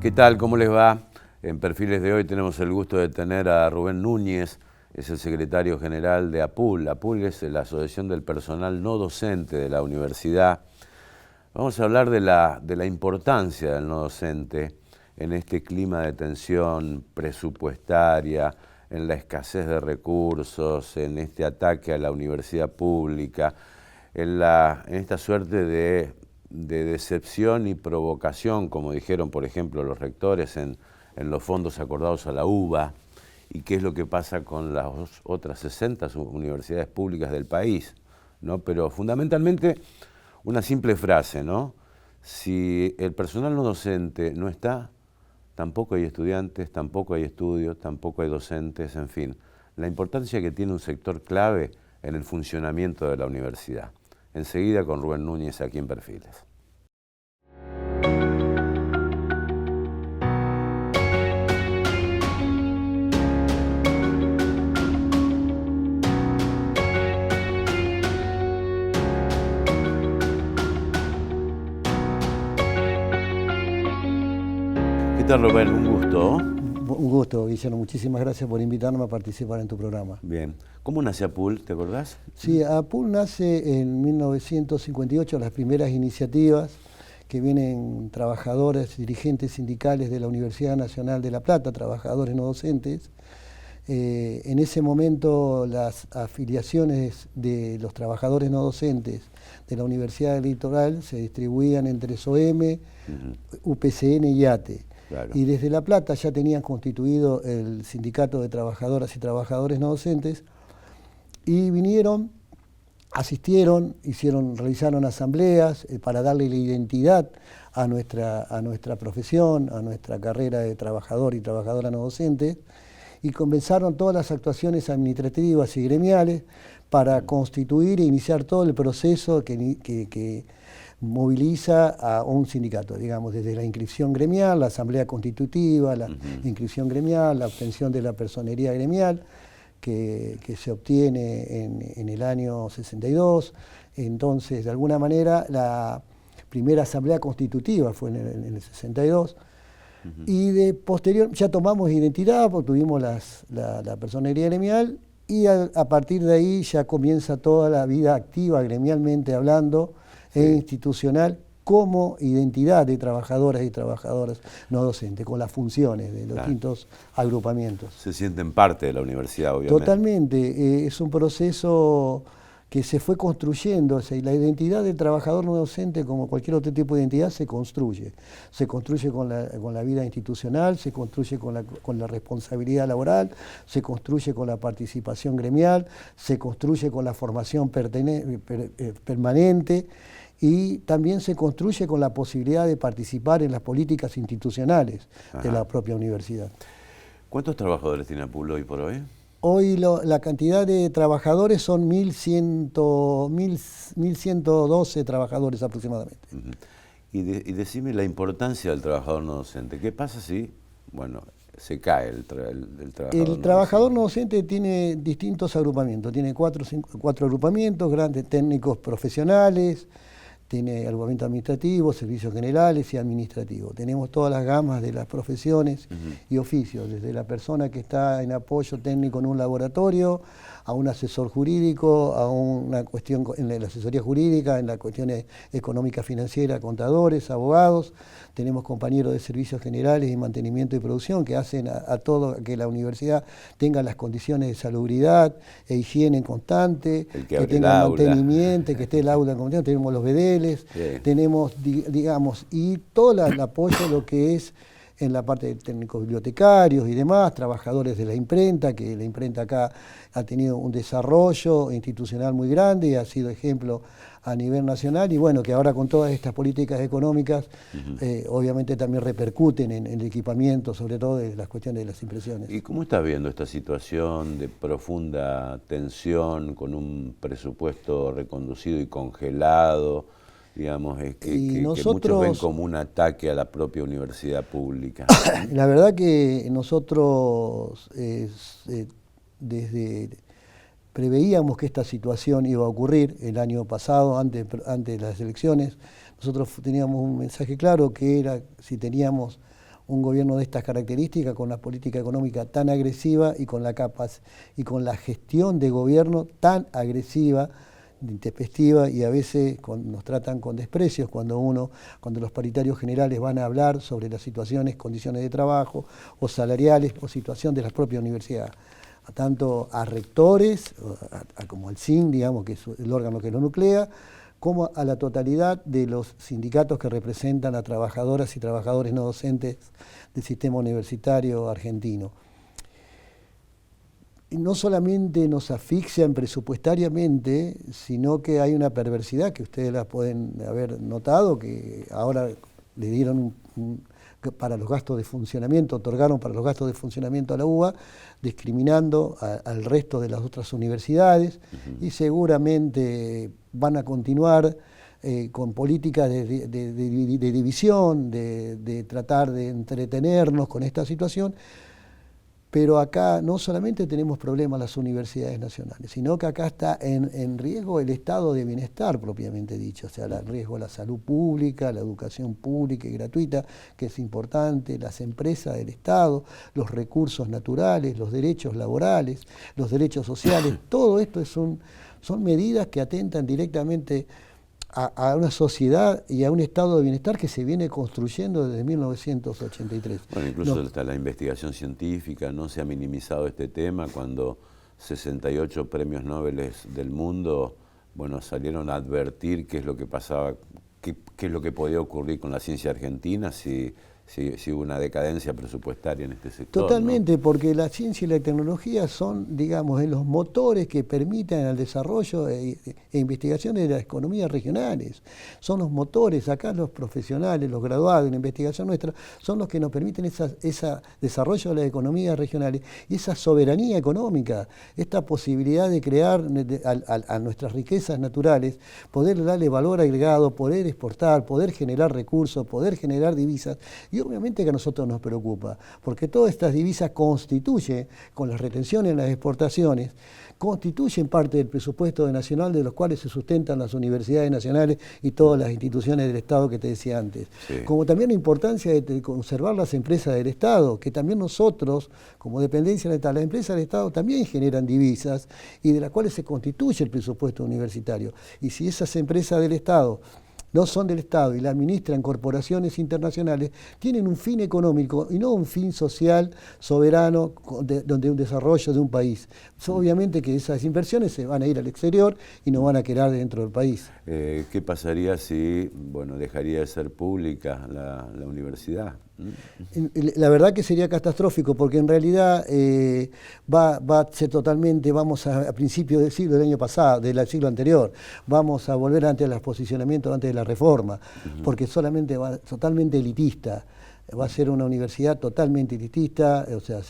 ¿Qué tal? ¿Cómo les va? En Perfiles de hoy tenemos el gusto de tener a Rubén Núñez, es el secretario general de APUL. APUL es la Asociación del Personal No Docente de la Universidad. Vamos a hablar de la importancia del no docente en este clima de tensión presupuestaria, en la escasez de recursos, en este ataque a la universidad pública, en esta suerte de decepción y provocación, como dijeron, por ejemplo, los rectores en los fondos acordados a la UBA, y qué es lo que pasa con las otras 60 universidades públicas del país, ¿no? Pero fundamentalmente una simple frase, ¿no? Si el personal no docente no está, tampoco hay estudiantes, tampoco hay estudios, tampoco hay docentes, en fin. La importancia que tiene un sector clave en el funcionamiento de la universidad. Enseguida con Rubén Núñez aquí en Perfiles. ¿Qué tal, Rubén? Un gusto. Un gusto, Guillermo. Muchísimas gracias por invitarme a participar en tu programa. Bien. ¿Cómo nace APUL? ¿Te acordás? Sí, APUL nace en 1958, las primeras iniciativas que vienen trabajadores, dirigentes sindicales de la Universidad Nacional de La Plata, trabajadores no docentes. En ese momento las afiliaciones de los trabajadores no docentes de la Universidad del Litoral se distribuían entre SOEM, UPCN y ATE. Claro. Y desde La Plata ya tenían constituido el Sindicato de Trabajadoras y Trabajadores No Docentes y vinieron, asistieron, realizaron asambleas para darle la identidad a nuestra profesión, a nuestra carrera de trabajador y trabajadora no docente, y comenzaron todas las actuaciones administrativas y gremiales para constituir e iniciar todo el proceso que moviliza a un sindicato, digamos, desde la inscripción gremial, la asamblea constitutiva, la inscripción gremial, la obtención de la personería gremial, que se obtiene en el año 62. Entonces, de alguna manera, la primera asamblea constitutiva fue en el 62. Y de posterior ya tomamos identidad, porque tuvimos la personería gremial, y a partir de ahí ya comienza toda la vida activa, gremialmente hablando, e institucional, como identidad de trabajadoras y trabajadores no docentes, con las funciones de los distintos agrupamientos. Se sienten parte de la universidad, obviamente. Totalmente, es un proceso que se fue construyendo, o sea, y la identidad del trabajador no docente, como cualquier otro tipo de identidad, se construye con la vida institucional, se construye con la responsabilidad laboral, se construye con la participación gremial, se construye con la formación permanente, y también se construye con la posibilidad de participar en las políticas institucionales de la propia universidad. ¿Cuántos trabajadores tiene APUL hoy por hoy? Hoy la cantidad de trabajadores son 1.112 trabajadores aproximadamente. Y decime la importancia del trabajador no docente. ¿Qué pasa si, bueno, se cae el trabajador? El trabajador no docente tiene distintos agrupamientos, tiene cuatro agrupamientos, grandes técnicos profesionales, tiene agrupamiento administrativo, servicios generales y administrativos. Tenemos todas las gamas de las profesiones y oficios, desde la persona que está en apoyo técnico en un laboratorio, a un asesor jurídico, a una cuestión en la asesoría jurídica, en las cuestiones económicas, financieras, contadores, abogados. Tenemos compañeros de servicios generales y mantenimiento y producción que hacen a todo que la universidad tenga las condiciones de salubridad e higiene constante, que tenga mantenimiento, que esté el aula en condiciones. Tenemos los bedeles, tenemos, digamos, y todo el apoyo a lo que es en la parte de técnicos bibliotecarios y demás, trabajadores de la imprenta, que la imprenta acá ha tenido un desarrollo institucional muy grande y ha sido ejemplo a nivel nacional, y bueno, que ahora con todas estas políticas económicas obviamente también repercuten en el equipamiento, sobre todo de las cuestiones de las impresiones. ¿Y cómo estás viendo esta situación de profunda tensión, con un presupuesto reconducido y congelado? Digamos, que muchos ven como un ataque a la propia universidad pública. La verdad que nosotros desde preveíamos que esta situación iba a ocurrir el año pasado, antes de las elecciones. Nosotros teníamos un mensaje claro, que era si teníamos un gobierno de estas características, con una política económica tan agresiva y con la gestión de gobierno tan agresiva, intempestiva, y a veces nos tratan con desprecios cuando los paritarios generales van a hablar sobre las situaciones, condiciones de trabajo o salariales o situación de la propia universidad. Tanto a rectores, como al CIN, digamos, que es el órgano que lo nuclea, como a la totalidad de los sindicatos que representan a trabajadoras y trabajadores no docentes del sistema universitario argentino. Y no solamente nos asfixian presupuestariamente, sino que hay una perversidad que ustedes la pueden haber notado, que ahora le dieron para los gastos de funcionamiento, otorgaron para los gastos de funcionamiento a la UBA, discriminando al resto de las otras universidades, y seguramente van a continuar con políticas de división, de tratar de entretenernos con esta situación. Pero acá no solamente tenemos problemas las universidades nacionales, sino que acá está en riesgo el estado de bienestar propiamente dicho, o sea, en riesgo la salud pública, la educación pública y gratuita, que es importante, las empresas del Estado, los recursos naturales, los derechos laborales, los derechos sociales, todo esto son medidas que atentan directamente a una sociedad y a un estado de bienestar que se viene construyendo desde 1983. Bueno, incluso hasta la investigación científica, no se ha minimizado este tema cuando 68 premios Nobel del mundo, bueno, salieron a advertir qué es lo que pasaba, qué es lo que podía ocurrir con la ciencia argentina si hubo una decadencia presupuestaria en este sector. Totalmente, ¿no? Porque la ciencia y la tecnología son, digamos, los motores que permiten el desarrollo e investigación de las economías regionales. Son los motores, acá los profesionales, los graduados en la investigación nuestra, son los que nos permiten ese desarrollo de las economías regionales y esa soberanía económica, esta posibilidad de crear a nuestras riquezas naturales, poder darle valor agregado, poder exportar, poder generar recursos, poder generar divisas. Y obviamente que a nosotros nos preocupa, porque todas estas divisas constituyen, con las retenciones en las exportaciones, constituyen parte del presupuesto nacional de los cuales se sustentan las universidades nacionales y todas las instituciones del Estado que te decía antes. Sí. Como también la importancia de conservar las empresas del Estado, que también nosotros, como dependencia del Estado, las empresas del Estado también generan divisas y de las cuales se constituye el presupuesto universitario. Y si esas empresas del Estado no son del Estado y la administran corporaciones internacionales, tienen un fin económico y no un fin social soberano donde un desarrollo de un país. Obviamente que esas inversiones se van a ir al exterior y no van a quedar dentro del país. ¿Qué pasaría si, bueno, dejaría de ser pública la universidad? La verdad que sería catastrófico, porque en realidad va a ser totalmente, vamos a principios del siglo, del año pasado, del siglo anterior, vamos a volver antes de los posicionamientos, antes de la reforma, porque solamente va totalmente elitista. Va a ser una universidad totalmente elitista, o sea,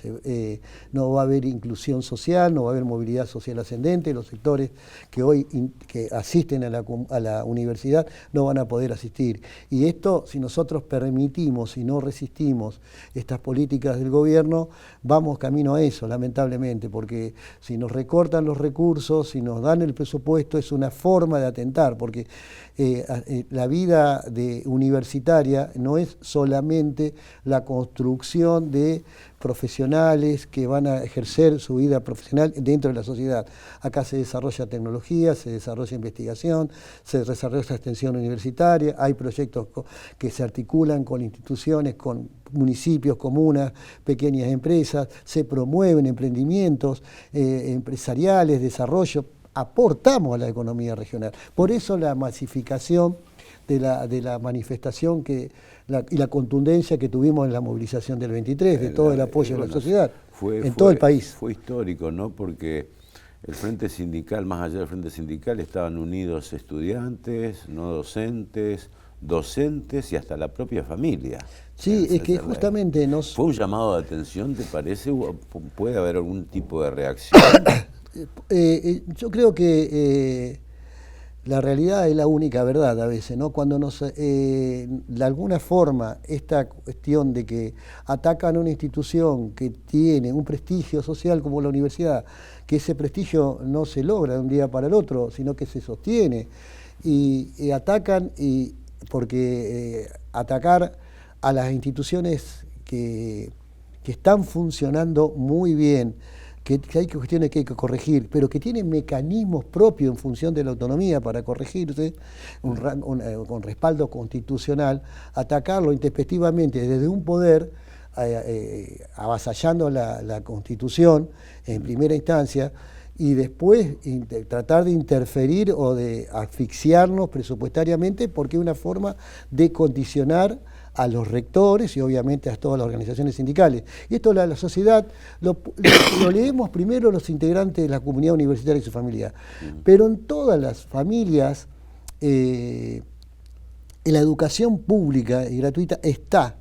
no va a haber inclusión social, no va a haber movilidad social ascendente, los sectores que hoy que asisten a la universidad no van a poder asistir. Y esto, si nosotros permitimos y no resistimos estas políticas del gobierno, vamos camino a eso, lamentablemente, porque si nos recortan los recursos, si nos dan el presupuesto, es una forma de atentar, porque la vida universitaria no es solamente la construcción de profesionales que van a ejercer su vida profesional dentro de la sociedad. Acá se desarrolla tecnología, se desarrolla investigación, se desarrolla extensión universitaria, hay proyectos que se articulan con instituciones, con municipios, comunas, pequeñas empresas, se promueven emprendimientos empresariales, desarrollo, aportamos a la economía regional. Por eso la masificación de la manifestación y la contundencia que tuvimos en la movilización del 23, de todo el apoyo de la sociedad, todo el país. Fue histórico, ¿no? Porque el Frente Sindical, más allá del Frente Sindical, estaban unidos estudiantes, no docentes, docentes y hasta la propia familia. Sí, es que justamente ¿Fue un llamado de atención, te parece? ¿Puede haber algún tipo de reacción? Yo creo que la realidad es la única verdad a veces, ¿no? Cuando de alguna forma esta cuestión de que atacan a una institución que tiene un prestigio social como la universidad, que ese prestigio no se logra de un día para el otro, sino que se sostiene, y atacan porque atacar a las instituciones que están funcionando muy bien, que hay cuestiones que hay que corregir, pero que tienen mecanismos propios en función de la autonomía para corregirse, con respaldo constitucional, atacarlo intempestivamente desde un poder, avasallando la Constitución en primera instancia, y después tratar de interferir o de asfixiarnos presupuestariamente, porque es una forma de condicionar a los rectores y obviamente a todas las organizaciones sindicales. Y esto la sociedad lo leemos primero los integrantes de la comunidad universitaria y su familia, pero en todas las familias en la educación pública y gratuita está.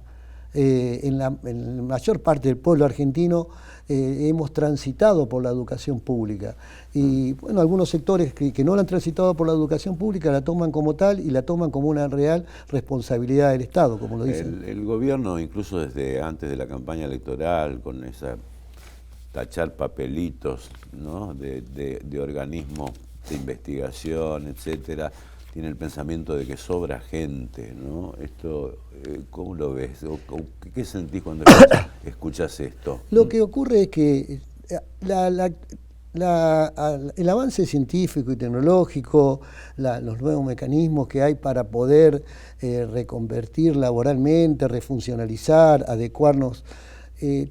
En la mayor parte del pueblo argentino hemos transitado por la educación pública. Y bueno, algunos sectores que no la han transitado por la educación pública la toman como tal y la toman como una real responsabilidad del Estado, como lo dicen. El gobierno, incluso desde antes de la campaña electoral, con esa tachar papelitos, ¿no?, de organismos de investigación, etcétera, tiene el pensamiento de que sobra gente, ¿no? Esto, ¿cómo lo ves? ¿Qué sentís cuando escuchas esto? Lo que ocurre es que el avance científico y tecnológico, los nuevos mecanismos que hay para poder reconvertir laboralmente, refuncionalizar, adecuarnos,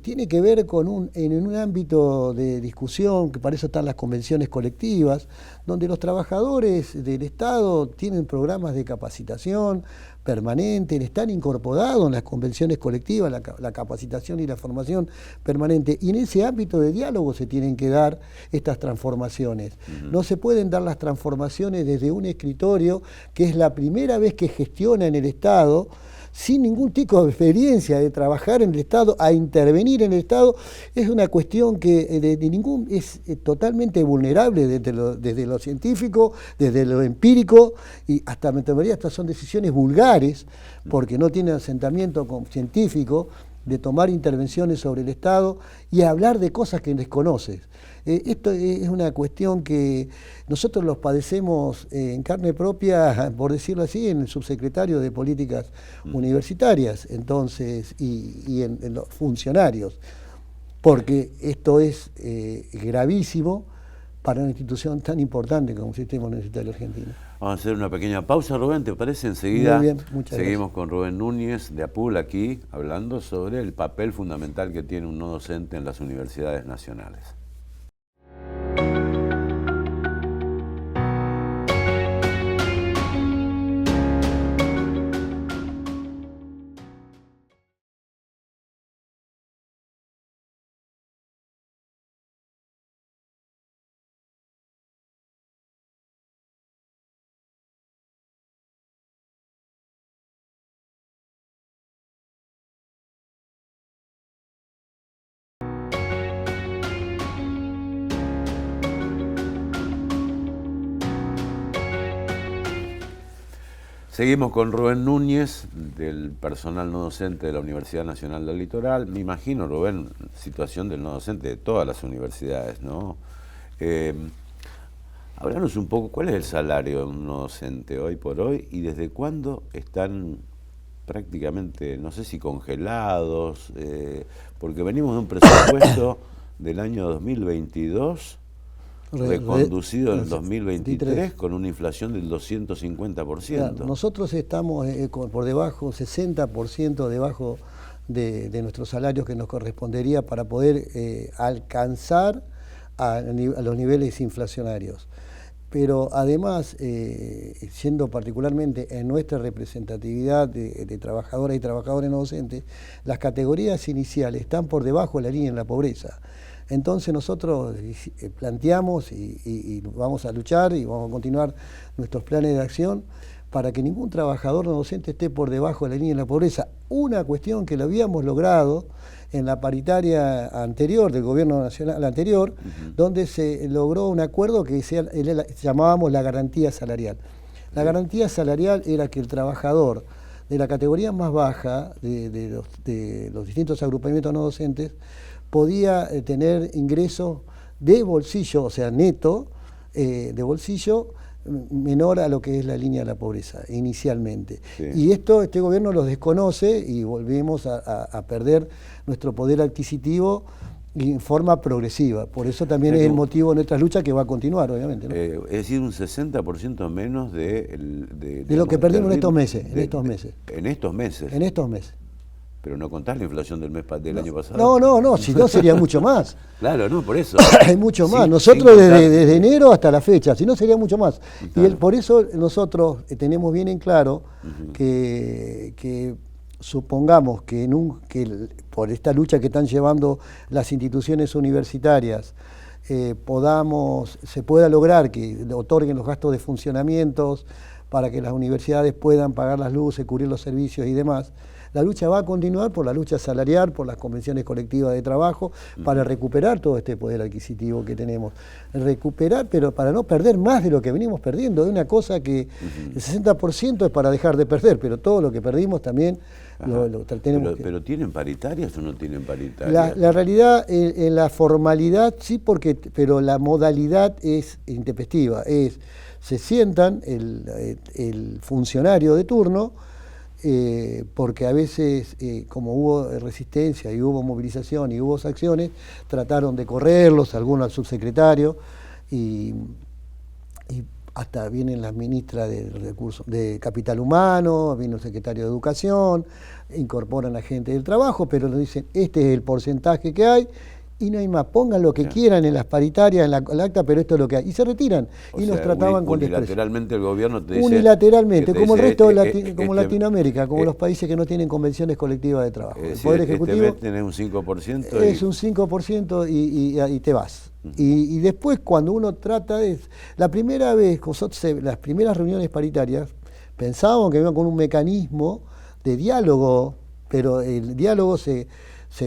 tiene que ver con en un ámbito de discusión, que para eso están las convenciones colectivas, donde los trabajadores del Estado tienen programas de capacitación permanente, están incorporados en las convenciones colectivas, la capacitación y la formación permanente, y en ese ámbito de diálogo se tienen que dar estas transformaciones. No se pueden dar las transformaciones desde un escritorio, que es la primera vez que gestiona en el Estado, sin ningún tipo de experiencia de trabajar en el Estado, a intervenir en el Estado. Es una cuestión que es totalmente vulnerable desde lo científico, desde lo empírico, y hasta, me atrevería, hasta son decisiones vulgares, porque no tienen asentamiento científico, de tomar intervenciones sobre el Estado y hablar de cosas que desconoces. Esto es una cuestión que nosotros los padecemos en carne propia, por decirlo así, en el subsecretario de Políticas Universitarias, entonces, y en los funcionarios, porque esto es gravísimo para una institución tan importante como el Sistema Universitario Argentino. Vamos a hacer una pequeña pausa, Rubén, ¿te parece? Enseguida muy bien, muchas seguimos gracias. con Rubén Núñez de APUL aquí, hablando sobre el papel fundamental que tiene un no docente en las universidades nacionales. Seguimos con Rubén Núñez, del personal no docente de la Universidad Nacional del Litoral. Me imagino, Rubén, situación del no docente de todas las universidades, ¿no? Háblanos un poco, ¿cuál es el salario de un no docente hoy por hoy y desde cuándo están prácticamente, no sé si congelados, porque venimos de un presupuesto del año 2022 reconducido en el 2023 con una inflación del 250%. Claro, nosotros estamos por debajo, 60% debajo de nuestros salarios que nos correspondería para poder alcanzar a los niveles inflacionarios. Pero además, siendo particularmente en nuestra representatividad de trabajadoras y trabajadores no docentes, las categorías iniciales están por debajo de la línea de la pobreza. Entonces nosotros planteamos y vamos a luchar y vamos a continuar nuestros planes de acción para que ningún trabajador no docente esté por debajo de la línea de la pobreza. Una cuestión que lo habíamos logrado en la paritaria anterior, del gobierno nacional anterior, donde se logró un acuerdo que llamábamos la garantía salarial. La garantía salarial era que el trabajador de la categoría más baja de los distintos agrupamientos no docentes podía tener ingresos de bolsillo, o sea, neto, de bolsillo, menor a lo que es la línea de la pobreza, inicialmente. Sí. Y este gobierno los desconoce y volvemos a perder nuestro poder adquisitivo en forma progresiva. Por eso también es el motivo de nuestras luchas, que va a continuar, obviamente, ¿no? Es decir, un 60% menos de lo que perdimos en estos meses. En estos meses. En estos meses. Pero no contás la inflación del año pasado. No, si no sería mucho más. Claro, no, por eso. Hay mucho más. Nosotros desde enero hasta la fecha, si no sería mucho más. Claro. Y por eso nosotros tenemos bien en claro que supongamos que, por esta lucha que están llevando las instituciones universitarias, se pueda lograr que otorguen los gastos de funcionamientos para que las universidades puedan pagar las luces, cubrir los servicios y demás. La lucha va a continuar por la lucha salarial, por las convenciones colectivas de trabajo, para recuperar todo este poder adquisitivo que tenemos. Recuperar, pero para no perder más de lo que venimos perdiendo, de una cosa que el 60% es para dejar de perder, pero todo lo que perdimos también lo tenemos ¿Pero tienen paritarias o no tienen paritarias? La realidad, en la formalidad sí, pero la modalidad es intempestiva. Se sientan el funcionario de turno, porque a veces, como hubo resistencia y hubo movilización y hubo acciones, trataron de correrlos, algunos al subsecretario, y hasta vienen las ministras de Capital Humano, vino el secretario de Educación, incorporan a gente del trabajo, pero nos dicen, este es el porcentaje que hay, y no hay más, pongan lo que quieran en las paritarias, en la acta, pero esto es lo que hay. Y se retiran, nos trataban con desprecio. Unilateralmente el gobierno te dice... Unilateralmente, como el resto de como Latinoamérica, como los países que no tienen convenciones colectivas de trabajo. El Poder Ejecutivo... tenés un 5%... Es un 5% y te vas. Y después, cuando uno trata la primera vez, las primeras reuniones paritarias, pensábamos que iban con un mecanismo de diálogo, pero el diálogo se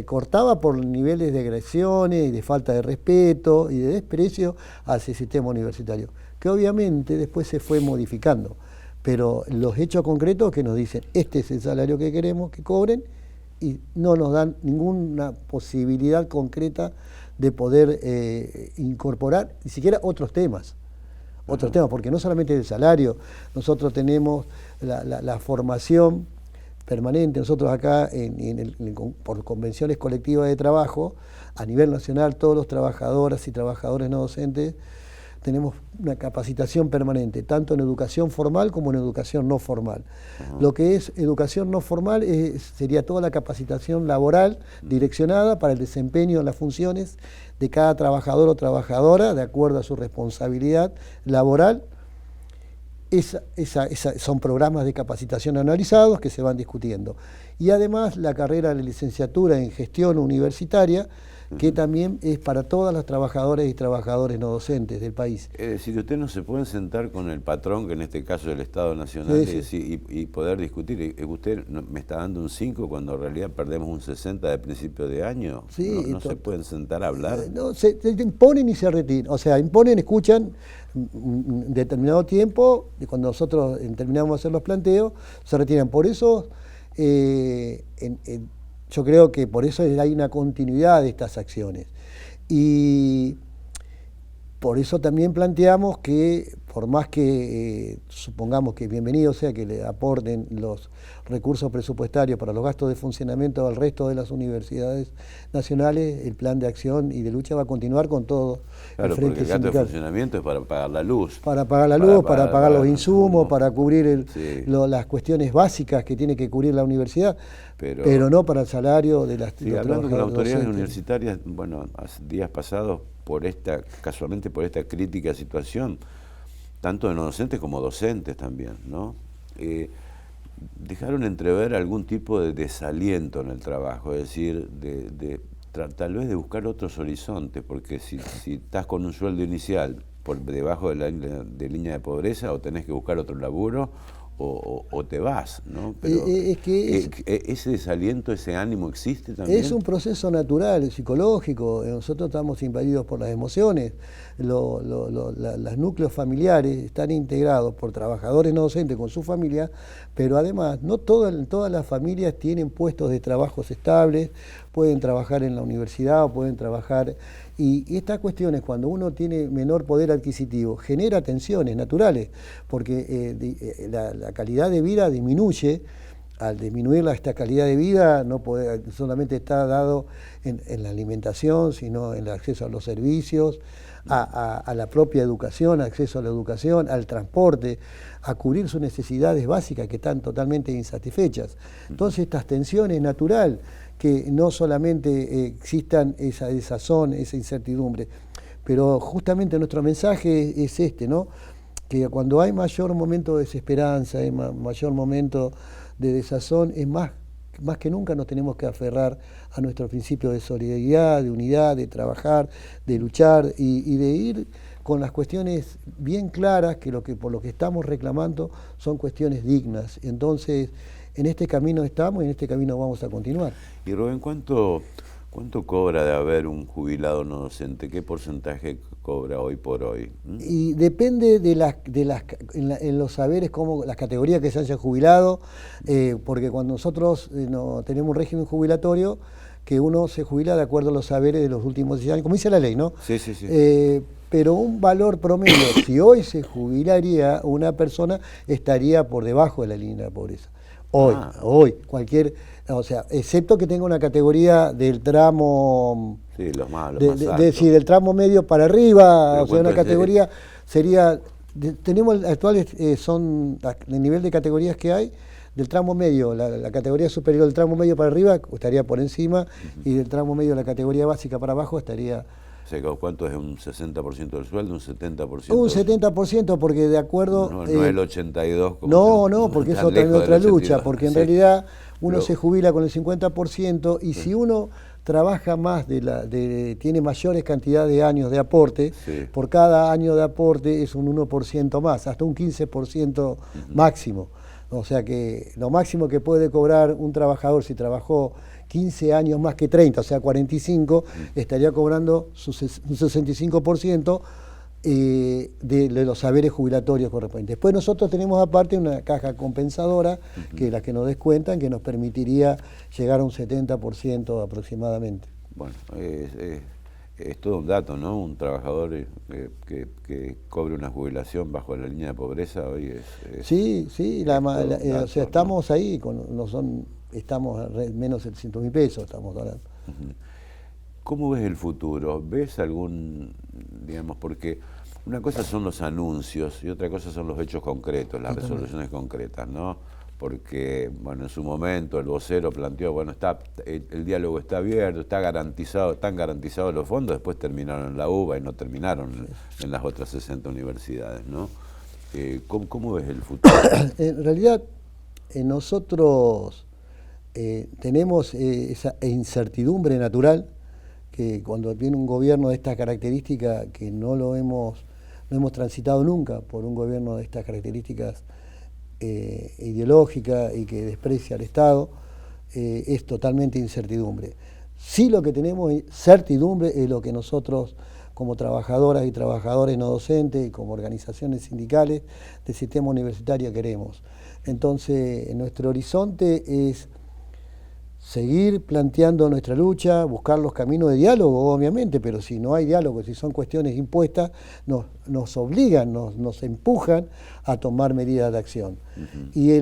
cortaba por niveles de agresiones y de falta de respeto y de desprecio hacia el sistema universitario, que obviamente después se fue modificando. Pero los hechos concretos que nos dicen, este es el salario que queremos que cobren, y no nos dan ninguna posibilidad concreta de poder incorporar ni siquiera otros temas. Otros temas, porque no solamente el salario, nosotros tenemos la formación permanente. Nosotros acá, por convenciones colectivas de trabajo, a nivel nacional, todos los trabajadoras y trabajadores no docentes, tenemos una capacitación permanente, tanto en educación formal como en educación no formal. Lo que es educación no formal sería toda la capacitación laboral direccionada para el desempeño de las funciones de cada trabajador o trabajadora, de acuerdo a su responsabilidad laboral. Son programas de capacitación analizados que se van discutiendo. Y además la carrera de licenciatura en gestión universitaria, que también es para todas las trabajadoras y trabajadores no docentes del país. Es decir, ustedes no se pueden sentar con el patrón, que en este caso es el Estado Nacional, y poder discutir. Usted me está dando un 5 cuando en realidad perdemos un 60 de principio de año. Sí, ¿No se pueden sentar a hablar? No, se imponen y se retiran. O sea, imponen, escuchan un determinado tiempo, y cuando nosotros terminamos de hacer los planteos, se retiran. Por eso, yo creo que por eso hay una continuidad de estas acciones. Y por eso también planteamos que, por más que supongamos que bienvenido sea que le aporten los recursos presupuestarios para los gastos de funcionamiento al resto de las universidades nacionales, el plan de acción y de lucha va a continuar con todo. Claro, porque el gasto de funcionamiento es para pagar la luz. Para pagar la luz, para pagar los insumos, para cubrir las cuestiones básicas que tiene que cubrir la universidad, pero no para el salario de las hablando con las autoridades universitarias, bueno, hace días pasados, casualmente por esta crítica situación, tanto de no docentes como docentes también, ¿no? Dejaron entrever algún tipo de desaliento en el trabajo, es decir, tal vez de buscar otros horizontes, porque si estás con un sueldo inicial por debajo de la línea de pobreza, o tenés que buscar otro laburo, o te vas, ¿no? Pero ese desaliento, ese ánimo existe también. Es un proceso natural, psicológico. Nosotros estamos invadidos por las emociones. Los núcleos familiares están integrados por trabajadores no docentes con su familia, pero además no todas las familias tienen puestos de trabajo estables, pueden trabajar en la universidad o pueden trabajar. Y estas cuestiones, cuando uno tiene menor poder adquisitivo, genera tensiones naturales, porque la calidad de vida disminuye. Al disminuir esta calidad de vida, no solamente está dado en la alimentación, sino en el acceso a los servicios, a la propia educación, acceso a la educación, al transporte, a cubrir sus necesidades básicas que están totalmente insatisfechas. Entonces, estas tensiones natural que no solamente existan esa desazón, esa incertidumbre, pero justamente nuestro mensaje es este, ¿no? Que cuando hay mayor momento de desesperanza, hay mayor momento de desazón, es más que nunca nos tenemos que aferrar a nuestro principio de solidaridad, de unidad, de trabajar, de luchar y de ir con las cuestiones bien claras, que por lo que estamos reclamando son cuestiones dignas. Entonces, en este camino estamos y en este camino vamos a continuar. Y Rubén, ¿cuánto cobra de haber un jubilado no docente? ¿Qué porcentaje cobra hoy por hoy? Y depende en los saberes, como las categorías que se hayan jubilado, porque cuando nosotros no tenemos un régimen jubilatorio, que uno se jubila de acuerdo a los saberes de los últimos 10 años, como dice la ley, ¿no? Sí, sí, sí. Pero un valor promedio, si hoy se jubilaría una persona, estaría por debajo de la línea de pobreza. Hoy, cualquier, o sea, excepto que tenga una categoría del tramo, sí, los más altos. Del tramo medio para arriba, o sea, una categoría sería, tenemos actuales, son el nivel de categorías que hay, del tramo medio, la categoría superior del tramo medio para arriba estaría por encima, y del tramo medio, la categoría básica para abajo estaría... ¿Cuánto es? ¿Un 60% del sueldo? ¿Un 70%? Un 70%, porque de acuerdo... No es el 82%. Como porque eso también es otra lucha, porque en realidad uno se jubila con el 50%, y si uno trabaja más, tiene mayores cantidades de años de aporte, por cada año de aporte es un 1% más, hasta un 15% máximo. O sea que lo máximo que puede cobrar un trabajador si trabajó 15 años más que 30, o sea 45, estaría cobrando un 65% de los saberes jubilatorios correspondientes. Después nosotros tenemos aparte una caja compensadora, que es la que nos descuentan, que nos permitiría llegar a un 70% aproximadamente. Bueno, es todo un dato, ¿no? Un trabajador que cobre una jubilación bajo la línea de pobreza hoy es sí, dato, o sea, estamos, ¿no? Ahí, estamos a menos de 700.000 pesos, estamos hablando. ¿Cómo ves el futuro? ¿Ves algún, digamos, porque una cosa son los anuncios y otra cosa son los hechos concretos, las resoluciones concretas, ¿no? Porque, bueno, en su momento el vocero planteó, bueno, el diálogo está abierto, están garantizados los fondos, después terminaron en la UBA y no terminaron en las otras 60 universidades, ¿no? ¿Cómo ves el futuro? En realidad, nosotros tenemos esa incertidumbre natural, que cuando viene un gobierno de estas características, que no hemos transitado nunca por un gobierno de estas características ideológica y que desprecia al Estado, es totalmente incertidumbre. Sí, lo que tenemos certidumbre es lo que nosotros, como trabajadoras y trabajadores no docentes y como organizaciones sindicales del sistema universitario, queremos. Entonces, nuestro horizonte es seguir planteando nuestra lucha, buscar los caminos de diálogo, obviamente, pero si no hay diálogo, si son cuestiones impuestas, nos obligan, nos empujan a tomar medidas de acción. Y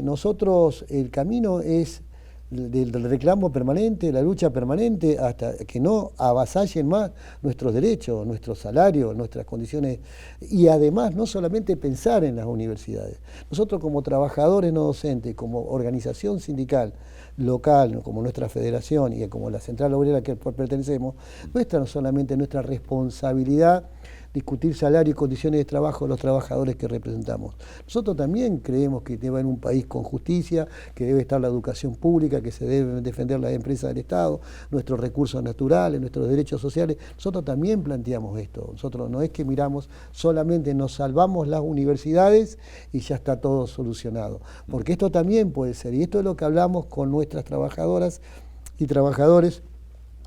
nosotros, el camino es del reclamo permanente, la lucha permanente, hasta que no avasallen más nuestros derechos, nuestros salarios, nuestras condiciones, y además no solamente pensar en las universidades. Nosotros como trabajadores no docentes, como organización sindical local, como nuestra federación y como la central obrera a la que pertenecemos, no solamente nuestra responsabilidad discutir salario y condiciones de trabajo de los trabajadores que representamos. Nosotros también creemos que debe haber un país con justicia, que debe estar la educación pública, que se deben defender las empresas del Estado, nuestros recursos naturales, nuestros derechos sociales. Nosotros también planteamos esto. Nosotros no es que miramos solamente, nos salvamos las universidades y ya está todo solucionado. Porque esto también puede ser, y esto es lo que hablamos con nuestras trabajadoras y trabajadores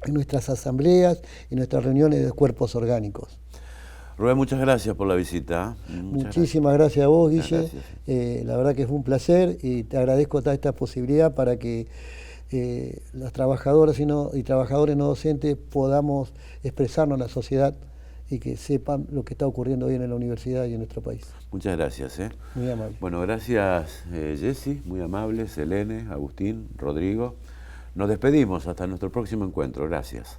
en nuestras asambleas y nuestras reuniones de cuerpos orgánicos. Rubén, muchas gracias por la visita. Muchísimas gracias a vos, Guille. La verdad que fue un placer y te agradezco toda esta posibilidad para que las trabajadoras y trabajadores no docentes podamos expresarnos en la sociedad y que sepan lo que está ocurriendo hoy en la universidad y en nuestro país. Muchas gracias. Muy amable. Bueno, gracias Jessy, muy amable, Selene, Agustín, Rodrigo. Nos despedimos hasta nuestro próximo encuentro. Gracias.